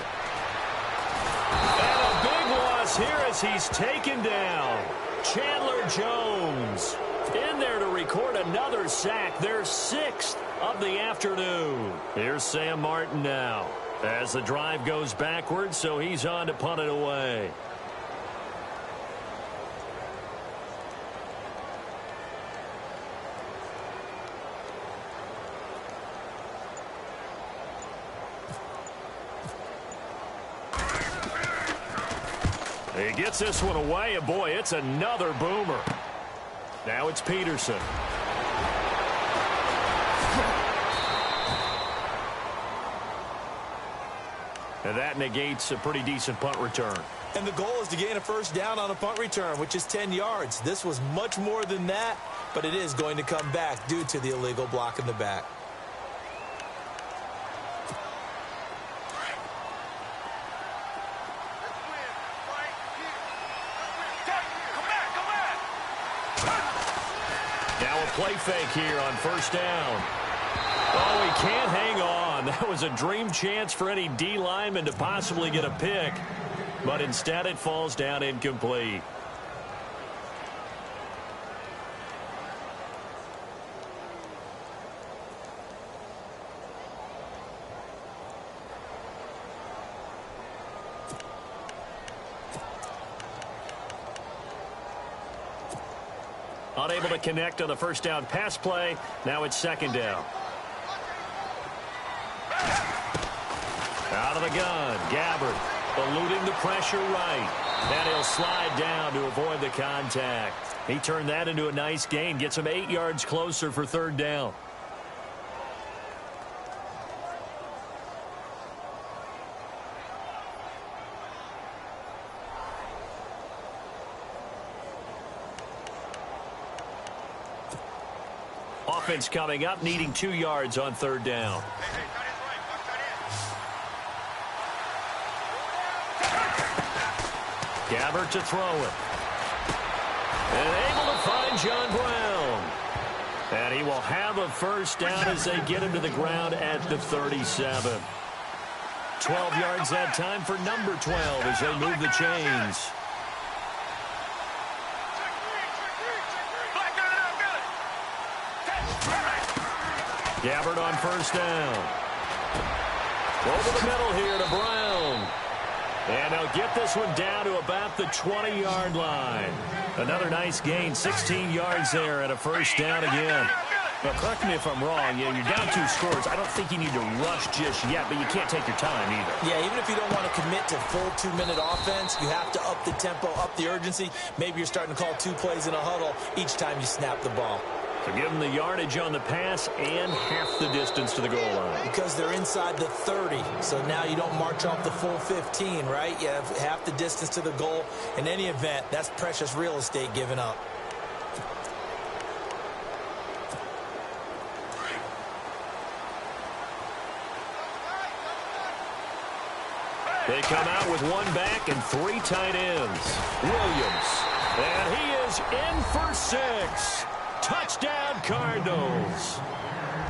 And a big loss here as he's taken down. Chandler Jones in there to record another sack. Their 6th of the afternoon. Here's Sam Martin now as the drive goes backwards, so he's on to punt it away. He gets this one away, and boy, it's another boomer. Now it's Peterson. And that negates a pretty decent punt return. And the goal is to gain a first down on a punt return, which is 10 yards. This was much more than that, but it is going to come back due to the illegal block in the back. Now a play fake here on first down. Oh, he can't hang on. run. That was a dream chance for any D lineman to possibly get a pick, but instead it falls down incomplete. Unable to connect on the first down pass play. Now it's second down. Out of the gun, Gabbard eluding the pressure right. And he'll slide down to avoid the contact. He turned that into a nice gain. Gets him 8 yards closer for third down. Offense coming up, needing 2 yards on third down. Gabbard to throw it. And able to find John Brown. And he will have a first down as they get him to the ground at the 37. 12 yards that time for number 12 as they move the chains. Gabbard on first down. Over the middle here to Brown. And they'll get this one down to about the 20-yard line. Another nice gain, 16 yards there and a first down again. Well, correct me if I'm wrong. You're down 2 scores. I don't think you need to rush just yet, but you can't take your time either. Yeah, even if you don't want to commit to full 2-minute offense, you have to up the tempo, up the urgency. Maybe you're starting to call 2 plays in a huddle each time you snap the ball. To give them the yardage on the pass and half the distance to the goal line. Because they're inside the 30, so now you don't march off the full 15, right? You have half the distance to the goal. In any event, that's precious real estate given up. They come out with 1 back and 3 tight ends. Williams. And he is in for 6. Touchdown, Cardinals.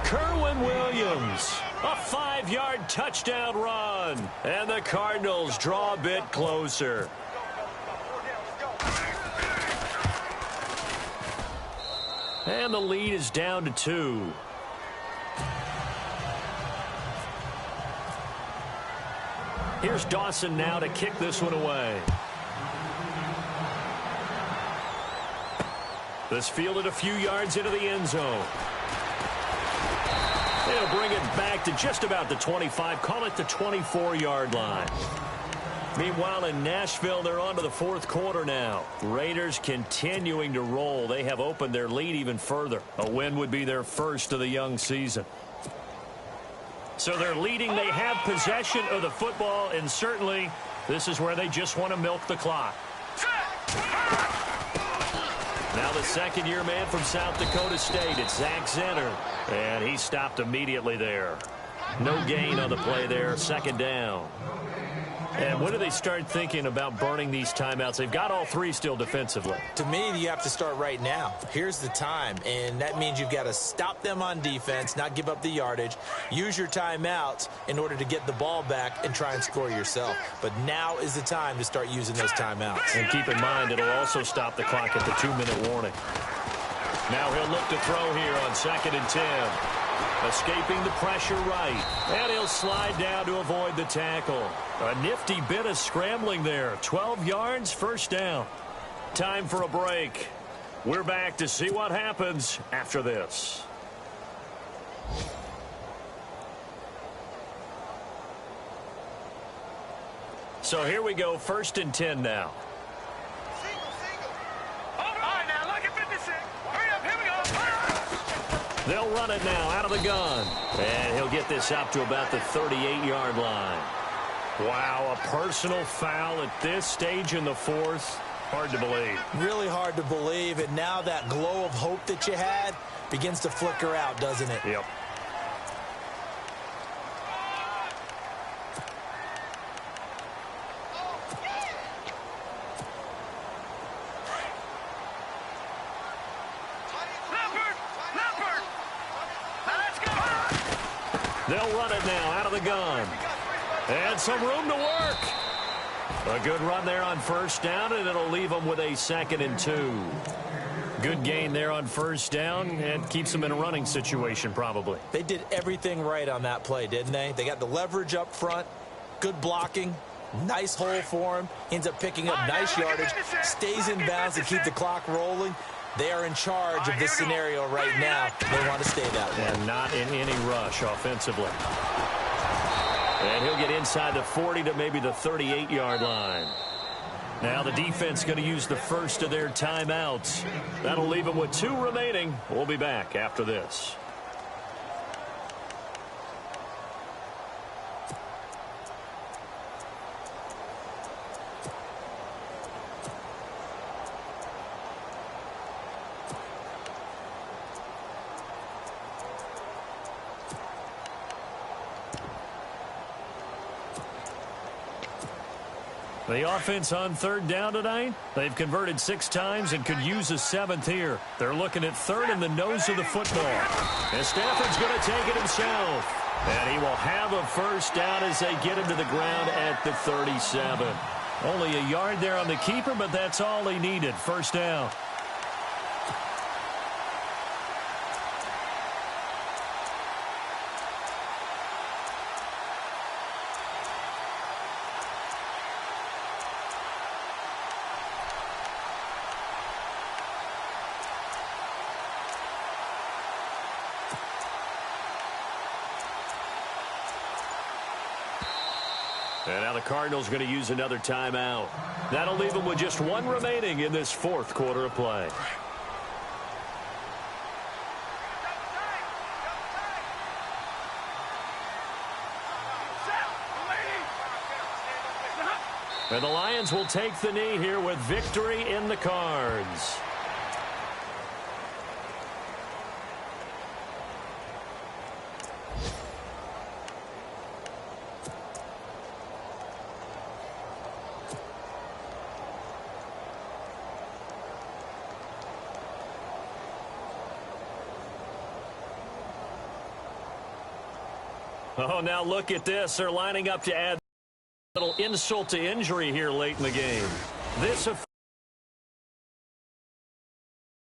Kerwin Williams, a 5-yard touchdown run. And the Cardinals draw a bit closer. And the lead is down to 2. Here's Dawson now to kick this one away. This fielded a few yards into the end zone. They'll bring it back to just about the 25. Call it the 24-yard line. Meanwhile, in Nashville, they're on to the 4th quarter now. Raiders continuing to roll. They have opened their lead even further. A win would be their first of the young season. So they're leading. They have possession of the football, and certainly this is where they just want to milk the clock. Now the second-year man from South Dakota State, it's Zach Zenner, and he stopped immediately there. No gain on the play there, second down. And when do they start thinking about burning these timeouts? They've got all 3 still defensively. To me, you have to start right now. Here's the time, and that means you've got to stop them on defense, not give up the yardage, use your timeouts in order to get the ball back and try and score yourself. But now is the time to start using those timeouts. And keep in mind, it'll also stop the clock at the 2-minute warning. Now he'll look to throw here on 2nd and 10. Escaping the pressure right. And he'll slide down to avoid the tackle. A nifty bit of scrambling there. 12 yards, first down. Time for a break. We're back to see what happens after this. So here we go, 1st and 10 now. They'll run it now out of the gun. And he'll get this up to about the 38-yard line. Wow, a personal foul at this stage in the 4th. Hard to believe. Really hard to believe. And now that glow of hope that you had begins to flicker out, doesn't it? Yep. They'll run it now out of the gun. And some room to work. A good run there on first down, and it'll leave them with a 2nd and 2. Good gain there on first down, and keeps them in a running situation probably. They did everything right on that play, didn't they? They got the leverage up front, good blocking, nice hole for him, ends up picking up nice yardage, stays in bounds to keep the clock rolling. They are in charge of this scenario right now. They want to stay that way. And not in any rush offensively. And he'll get inside the 40 to maybe the 38-yard line. Now the defense going to use the first of their timeouts. That'll leave them with 2 remaining. We'll be back after this. The offense on 3rd down tonight, they've converted 6 times and could use a 7th here. They're looking at 3rd in the nose of the football. And Stafford's going to take it himself. And he will have a first down as they get him to the ground at the 37. Only a yard there on the keeper, but that's all he needed. First down. And now the Cardinals going to use another timeout. That'll leave them with just 1 remaining in this 4th quarter of play. And the Lions will take the knee here with victory in the cards. Oh, now look at this. They're lining up to add a little insult to injury here late in the game. This